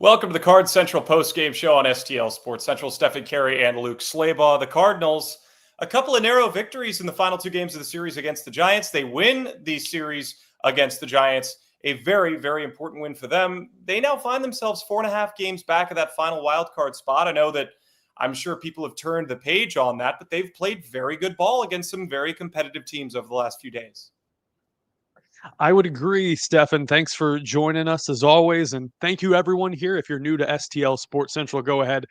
Welcome to the Cards Central Postgame show on STL Sports Central. Stefan, Caray, and Luke Slabaugh. The Cardinals, a couple of narrow victories in the final two games of the series against the Giants. They win the series against the Giants. A very, very important win for them. They now find themselves 4.5 games back of that final wild card spot. I know that I'm sure people have turned the page on that, but they've played very good ball against some very competitive teams over the last few days. I would agree, Stefan. Thanks for joining us as always. And thank you, everyone here. If you're new to STL Sports Central, go ahead,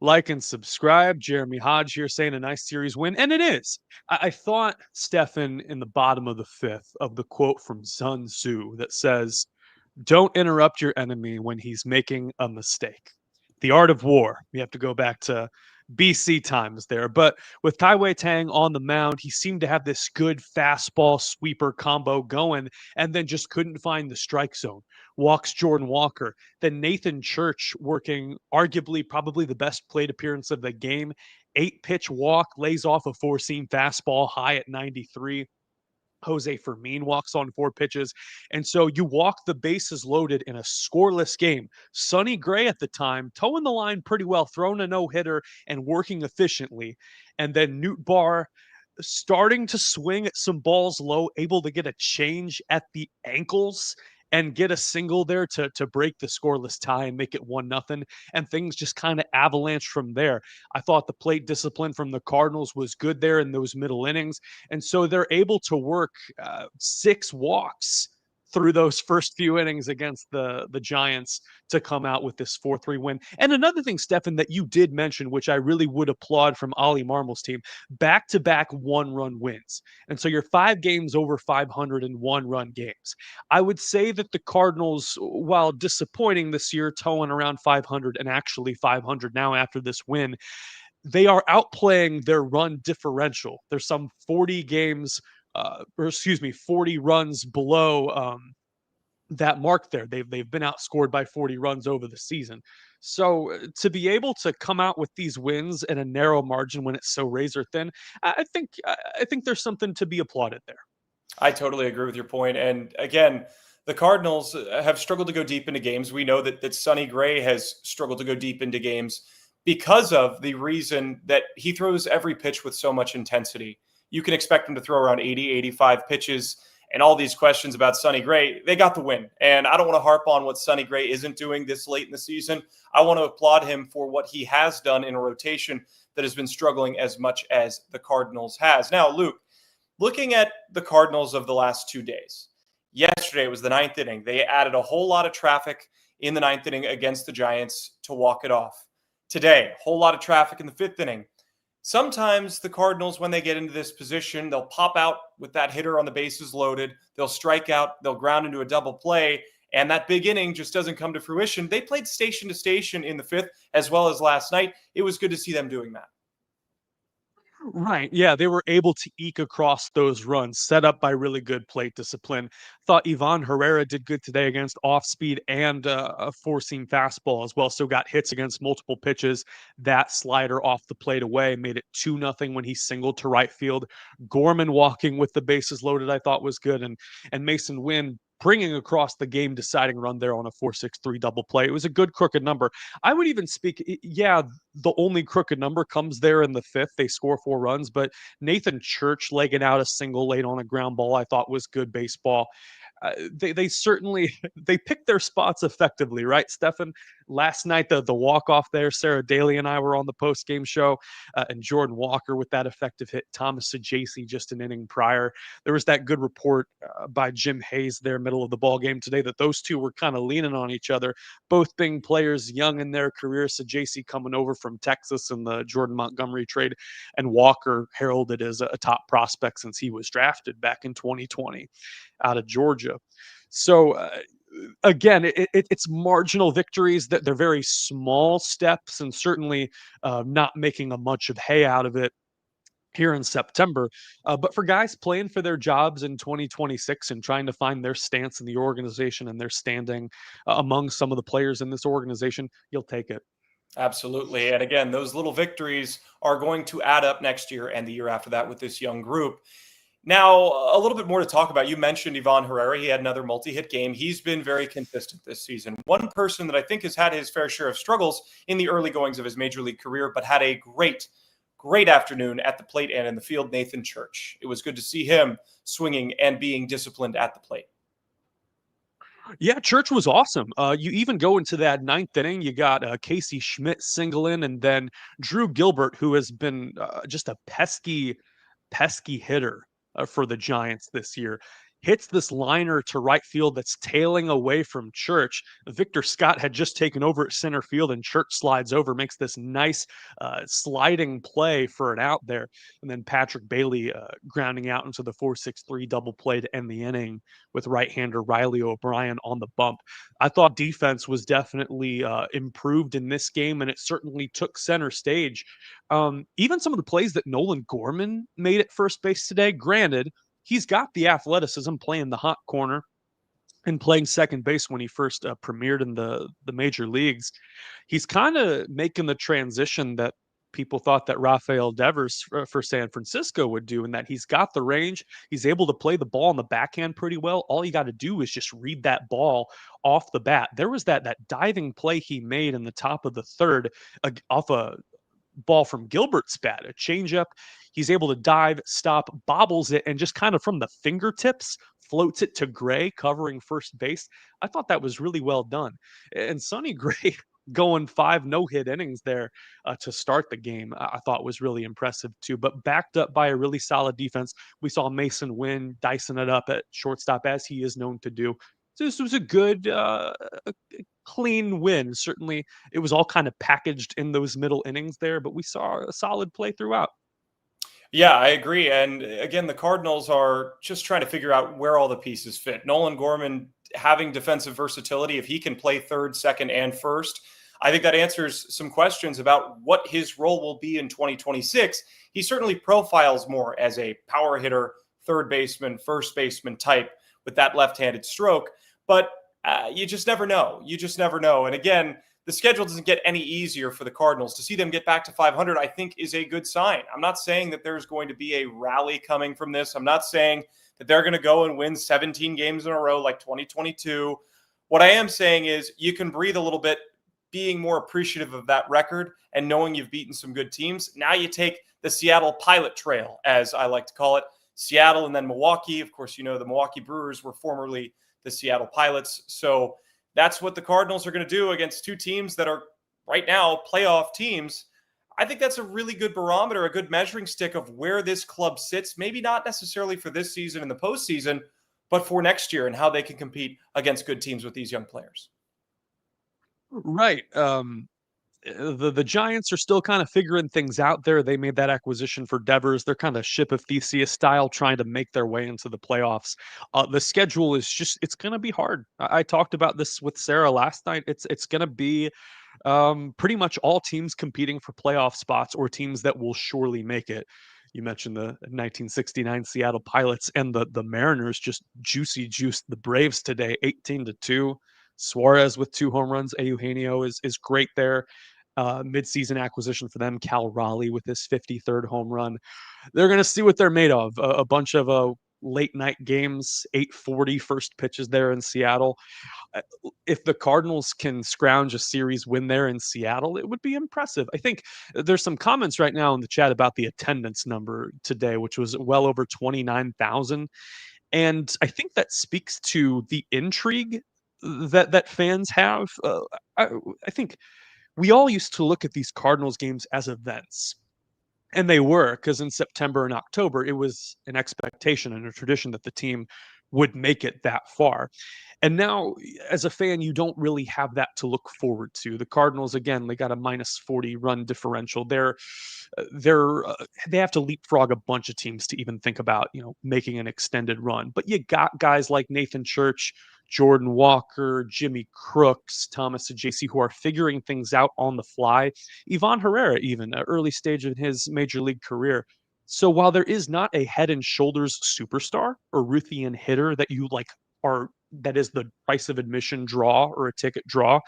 like and subscribe. Jeremy Hodge here saying a nice series win. And it is. I thought, Stefan, in the bottom of the fifth, of the quote from Sun Tzu that says, "Don't interrupt your enemy when he's making a mistake." The art of war. We have to go back to BC times there. But with Tai Wei Tang on the mound, he seemed to have this good fastball sweeper combo going and then just couldn't find the strike zone. Walks Jordan Walker. Then Nathan Church working arguably probably the best plate appearance of the game. 8-pitch walk, lays off a four-seam fastball high at 93. Jose Fermin walks on 4 pitches. And so you walk the bases loaded in a scoreless game. Sonny Gray at the time, towing the line pretty well, throwing a no-hitter and working efficiently. And then Newt Barr starting to swing at some balls low, able to get a change at the ankles and get a single there to break the scoreless tie and make it 1-0. And things just kind of avalanched from there. I thought the plate discipline from the Cardinals was good there in those middle innings. And so they're able to work 6 walks through those first few innings against the Giants to come out with this 4-3 win. And another thing, Stefan, that you did mention, which I really would applaud from Ollie Marmol's team, back-to-back one-run wins. And so you're 5 games over 500 in one-run games. I would say that the Cardinals, while disappointing this year, towing around 500 and actually 500 now after this win, they are outplaying their run differential. There's some 40 runs below that mark there. They've been outscored by 40 runs over the season. So to be able to come out with these wins in a narrow margin when it's so razor thin, I think there's something to be applauded there. I totally agree with your point. And again, the Cardinals have struggled to go deep into games. We know that Sonny Gray has struggled to go deep into games because of the reason that he throws every pitch with so much intensity. You can expect him to throw around 80, 85 pitches, and all these questions about Sonny Gray. They got the win. And I don't want to harp on what Sonny Gray isn't doing this late in the season. I want to applaud him for what he has done in a rotation that has been struggling as much as the Cardinals has. Now, Luke, looking at the Cardinals of the last 2 days, yesterday was the 9th inning. They added a whole lot of traffic in the 9th inning against the Giants to walk it off. Today, a whole lot of traffic in the 5th inning. Sometimes the Cardinals, when they get into this position, they'll pop out with that hitter on the bases loaded. They'll strike out. They'll ground into a double play. And that big inning just doesn't come to fruition. They played station to station in the 5th as well as last night. It was good to see them doing that. Right. Yeah, they were able to eke across those runs set up by really good plate discipline. Thought Ivan Herrera did good today against off speed and a four-seam fastball as well. So got hits against multiple pitches. That slider off the plate away made it 2-0 when he singled to right field. Gorman walking with the bases loaded, I thought was good. And Mason Wynn bringing across the game deciding run there on a 4-6-3 double play. It was a good crooked number. I would even speak, yeah, the only crooked number comes there in the 5th. They score 4 runs, but Nathan Church legging out a single late on a ground ball I thought was good baseball. They certainly they picked their spots effectively, right, Stefan? Last night, the walk-off there, Sarah Daly and I were on the post-game show, and Jordan Walker with that effective hit, Thomas Sajacy just an inning prior. There was that good report by Jim Hayes there, middle of the ball game today, that those two were kind of leaning on each other, both being players young in their career. Sajacy coming over from Texas in the Jordan Montgomery trade, and Walker heralded as a top prospect since he was drafted back in 2020 out of Georgia. So again, it's marginal victories, that they're very small steps, and certainly not making a much of hay out of it here in September. But for guys playing for their jobs in 2026 and trying to find their stance in the organization and their standing among some of the players in this organization, you'll take it. Absolutely. And again, those little victories are going to add up next year and the year after that with this young group. Now, a little bit more to talk about. You mentioned Ivan Herrera. He had another multi-hit game. He's been very consistent this season. One person that I think has had his fair share of struggles in the early goings of his major league career, but had a great afternoon at the plate and in the field, Nathan Church. It was good to see him swinging and being disciplined at the plate. Yeah, Church was awesome. You even go into that ninth inning, you got Casey Schmidt single in, and then Drew Gilbert, who has been just a pesky hitter for the Giants this year, hits this liner to right field that's tailing away from Church. Victor Scott had just taken over at center field, and Church slides over, makes this nice sliding play for an out there. And then Patrick Bailey grounding out into the 4-6-3 double play to end the inning with right-hander Riley O'Brien on the bump. I thought defense was definitely improved in this game, and it certainly took center stage. Even some of the plays that Nolan Gorman made at first base today, granted, he's got the athleticism playing the hot corner and playing second base when he first premiered in the major leagues. He's kind of making the transition that people thought that Rafael Devers for San Francisco would do, in that he's got the range. He's able to play the ball on the backhand pretty well. All you got to do is just read that ball off the bat. There was that diving play he made in the top of the third off a ball from Gilbert's bat, a changeup. He's able to dive, stop, bobbles it, and just kind of from the fingertips floats it to Gray, covering first base. I thought that was really well done. And Sonny Gray going 5 no-hit innings there to start the game, I thought was really impressive too. But backed up by a really solid defense, we saw Mason Wynn dicing it up at shortstop, as he is known to do. So this was a good, clean win. Certainly, it was all kind of packaged in those middle innings there, but we saw a solid play throughout. Yeah, I agree. And again, the Cardinals are just trying to figure out where all the pieces fit. Nolan Gorman having defensive versatility, if he can play third, second, and first, I think that answers some questions about what his role will be in 2026. He certainly profiles more as a power hitter, third baseman, first baseman type with that left-handed stroke. But you just never know. You just never know. And again, the schedule doesn't get any easier for the Cardinals. To see them get back to 500, I think, is a good sign. I'm not saying that there's going to be a rally coming from this. I'm not saying that they're going to go and win 17 games in a row like 2022. What I am saying is you can breathe a little bit, being more appreciative of that record and knowing you've beaten some good teams. Now you take the Seattle pilot trail, as I like to call it, Seattle and then Milwaukee. Of course, you know, the Milwaukee Brewers were formerly the Seattle Pilots. So that's what the Cardinals are going to do against two teams that are right now playoff teams. I think that's a really good barometer, a good measuring stick of where this club sits. Maybe not necessarily for this season in the postseason, but for next year and how they can compete against good teams with these young players. Right. The Giants are still kind of figuring things out there. They made that acquisition for Devers. They're kind of ship of Theseus style, trying to make their way into the playoffs. The schedule is it's going to be hard. I talked about this with Sarah last night. It's going to be pretty much all teams competing for playoff spots or teams that will surely make it. You mentioned the 1969 Seattle Pilots, and the Mariners just juicy juiced the Braves today, 18-2. Suarez with 2 home runs. Eugenio is great there. Midseason acquisition for them, Cal Raleigh with his 53rd home run. They're going to see what they're made of. A bunch of late night games, 8:40 first pitches there in Seattle. If the Cardinals can scrounge a series win there in Seattle, it would be impressive. I think there's some comments right now in the chat about the attendance number today, which was well over 29,000. And I think that speaks to the intrigue that fans have. I think we all used to look at these Cardinals games as events. And they were, because in September and October, it was an expectation and a tradition that the team would make it that far. And now, as a fan, you don't really have that to look forward to. The Cardinals, again, they got a -40 run differential. They have to leapfrog a bunch of teams to even think about, making an extended run. But you got guys like Nathan Church, Jordan Walker, Jimmy Crooks, Thomas Ajacey, who are figuring things out on the fly. Ivan Herrera, even an early stage in his major league career. So while there is not a head and shoulders superstar or Ruthian hitter that you like that is the price of admission draw or a ticket draw,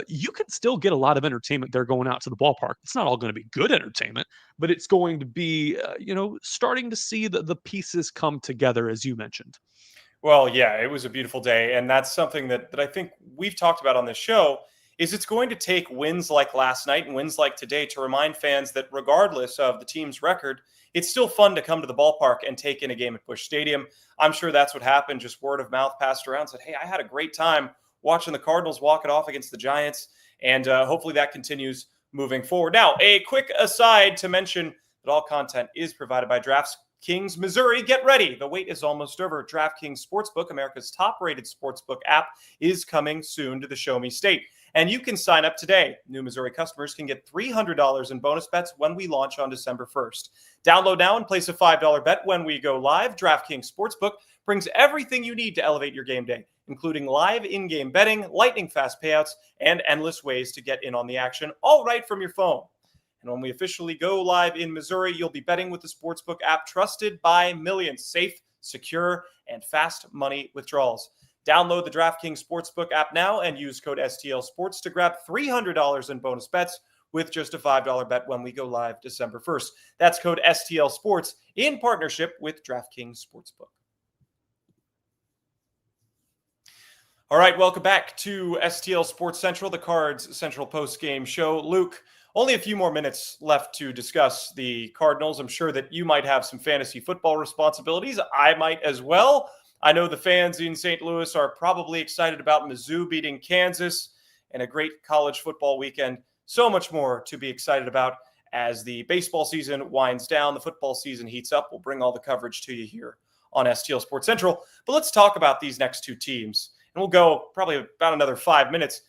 you can still get a lot of entertainment there going out to the ballpark. It's not all going to be good entertainment, but it's going to be, starting to see the pieces come together, as you mentioned. Well, yeah, it was a beautiful day, and that's something that I think we've talked about on this show. Is it's going to take wins like last night and wins like today to remind fans that regardless of the team's record, it's still fun to come to the ballpark and take in a game at Busch Stadium. I'm sure that's what happened. Just word of mouth passed around, said, "Hey, I had a great time watching the Cardinals walk it off against the Giants," and hopefully that continues moving forward. Now, a quick aside to mention that all content is provided by DraftKings Missouri. Get ready. The wait is almost over. DraftKings Sportsbook, America's top-rated sportsbook app, is coming soon to the Show Me State. And you can sign up today. New Missouri customers can get $300 in bonus bets when we launch on December 1st. Download now and place a $5 bet when we go live. DraftKings Sportsbook brings everything you need to elevate your game day, including live in-game betting, lightning-fast payouts, and endless ways to get in on the action, all right from your phone. And when we officially go live in Missouri, you'll be betting with the Sportsbook app trusted by millions. Safe, secure, and fast money withdrawals. Download the DraftKings Sportsbook app now and use code STL Sports to grab $300 in bonus bets with just a $5 bet when we go live December 1st. That's code STL Sports in partnership with DraftKings Sportsbook. All right, welcome back to STL Sports Central, the Cards Central Postgame show. Luke, only a few more minutes left to discuss the Cardinals. I'm sure that you might have some fantasy football responsibilities. I might as well. I know the fans in St. Louis are probably excited about Mizzou beating Kansas and a great college football weekend. So much more to be excited about as the baseball season winds down, the football season heats up. We'll bring all the coverage to you here on STL Sports Central. But let's talk about these next two teams. And we'll go probably about another 5 minutes.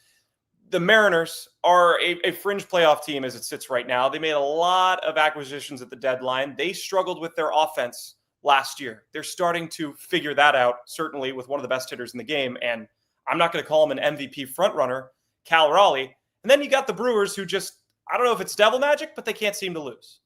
The Mariners are a fringe playoff team as it sits right now. They made a lot of acquisitions at the deadline. They struggled with their offense last year. They're starting to figure that out, certainly with one of the best hitters in the game. And I'm not going to call him an MVP frontrunner, Cal Raleigh. And then you got the Brewers who just, I don't know if it's devil magic, but they can't seem to lose.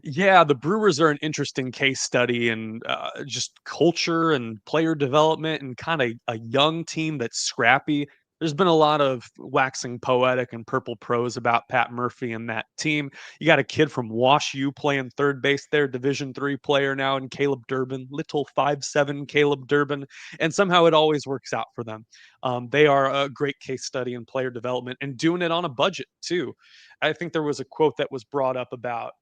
Yeah, the Brewers are an interesting case study in just culture and player development and kind of a young team that's scrappy. There's been a lot of waxing poetic and purple prose about Pat Murphy and that team. You got a kid from Wash U playing third base there, Division III player now, and Caleb Durbin, little 5'7" Caleb Durbin, and somehow it always works out for them. They are a great case study in player development and doing it on a budget too. I think there was a quote that was brought up about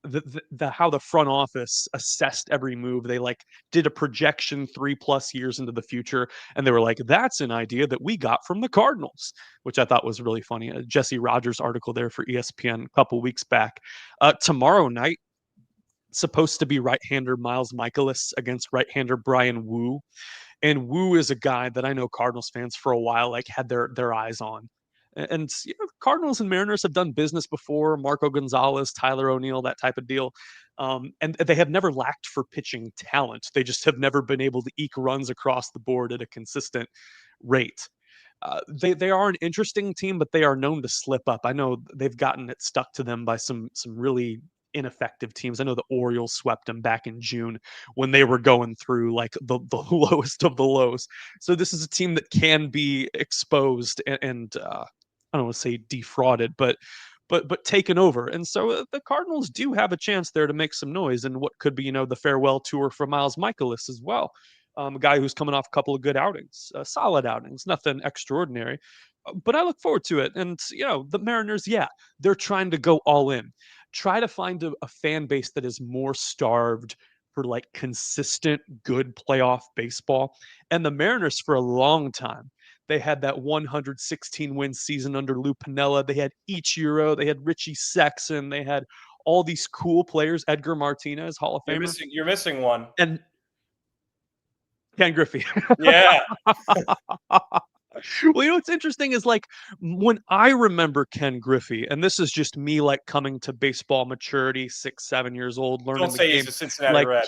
the how the front office assessed every move. They like did a projection 3+ years into the future, and they were like, "That's an idea that we got from the Cardinals," which I thought was really funny. A Jesse Rogers article there for ESPN a couple weeks back. Tomorrow night, supposed to be right-hander Miles Michaelis against right-hander Brian Wu, and Wu is a guy that I know Cardinals fans for a while like had their eyes on. And Cardinals and Mariners have done business before. Marco Gonzalez, Tyler O'Neill, that type of deal. And they have never lacked for pitching talent. They just have never been able to eke runs across the board at a consistent rate. They are an interesting team, but they are known to slip up. I know they've gotten it stuck to them by some really ineffective teams. I know the Orioles swept them back in June when they were going through like the lowest of the lows. So this is a team that can be exposed and I don't want to say defrauded, but taken over. And so the Cardinals do have a chance there to make some noise in what could be, the farewell tour for Miles Michaelis as well. A guy who's coming off a couple of good outings, solid outings, nothing extraordinary. But I look forward to it. And, the Mariners, yeah, they're trying to go all in. Try to find a fan base that is more starved for like consistent, good playoff baseball. And the Mariners, for a long time, they had that 116 win season under Lou Piniella. They had Ichiro, they had Richie Sexson, they had all these cool players. Edgar Martinez, Hall of Famer. You're missing one. And Ken Griffey. Yeah. Well, what's interesting is like when I remember Ken Griffey, and this is just me like coming to baseball maturity, 6, 7 years old, learning Don't the say game. he's a Cincinnati Like, Red.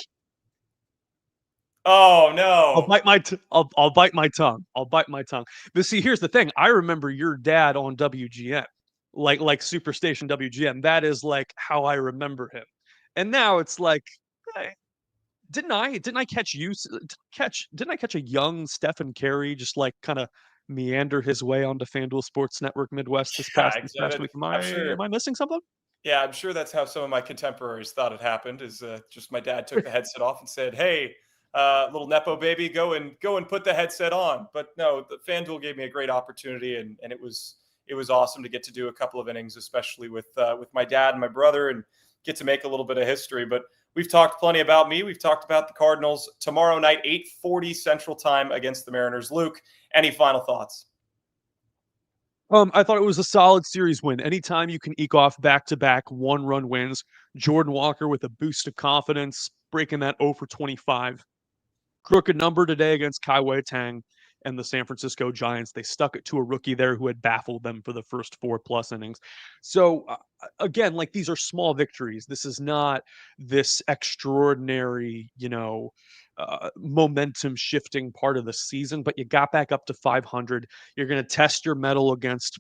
Oh no! I'll bite my I'll bite my tongue. I'll bite my tongue. But see, here's the thing. I remember your dad on WGN, like Superstation WGN. That is like how I remember him. And now it's like, hey, didn't I catch a young Stefan Caray just like kind of meander his way onto FanDuel Sports Network Midwest this Yeah, past week. I'm sure. Am I missing something? Yeah, I'm sure that's how some of my contemporaries thought it happened. Is just my dad took the headset off and said, "Hey, little nepo baby, go and put the headset on." But no, the FanDuel gave me a great opportunity, and it was awesome to get to do a couple of innings, especially with my dad and my brother, and get to make a little bit of history. But we've talked plenty about me. We've talked about the Cardinals tomorrow night, 8:40 Central Time against the Mariners. Luke, any final thoughts? I thought it was a solid series win. Anytime you can eke off back-to-back one-run wins, Jordan Walker with a boost of confidence, breaking that 0 for 25. Crooked number today against Kai Wei Tang and the San Francisco Giants. They stuck it to a rookie there who had baffled them for the first 4+ innings. So again, like, these are small victories. This is not this extraordinary, momentum shifting part of the season, but you got back up to 500. You're going to test your mettle against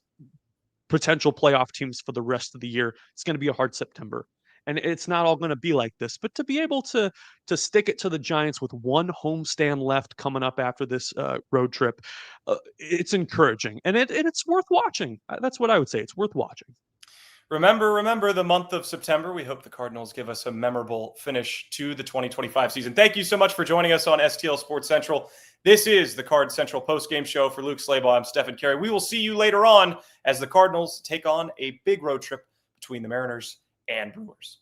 potential playoff teams for the rest of the year. It's going to be a hard September. And it's not all going to be like this, but to be able to stick it to the Giants with one homestand left coming up after this road trip, it's encouraging, and it's worth watching. That's what I would say. It's worth watching. Remember the month of September. We hope the Cardinals give us a memorable finish to the 2025 season. Thank you so much for joining us on STL Sports Central. This is the Cards Central Postgame Show. For Luke Slabaugh, I'm Stefan Caray. We will see you later on as the Cardinals take on a big road trip between the Mariners and Brewers.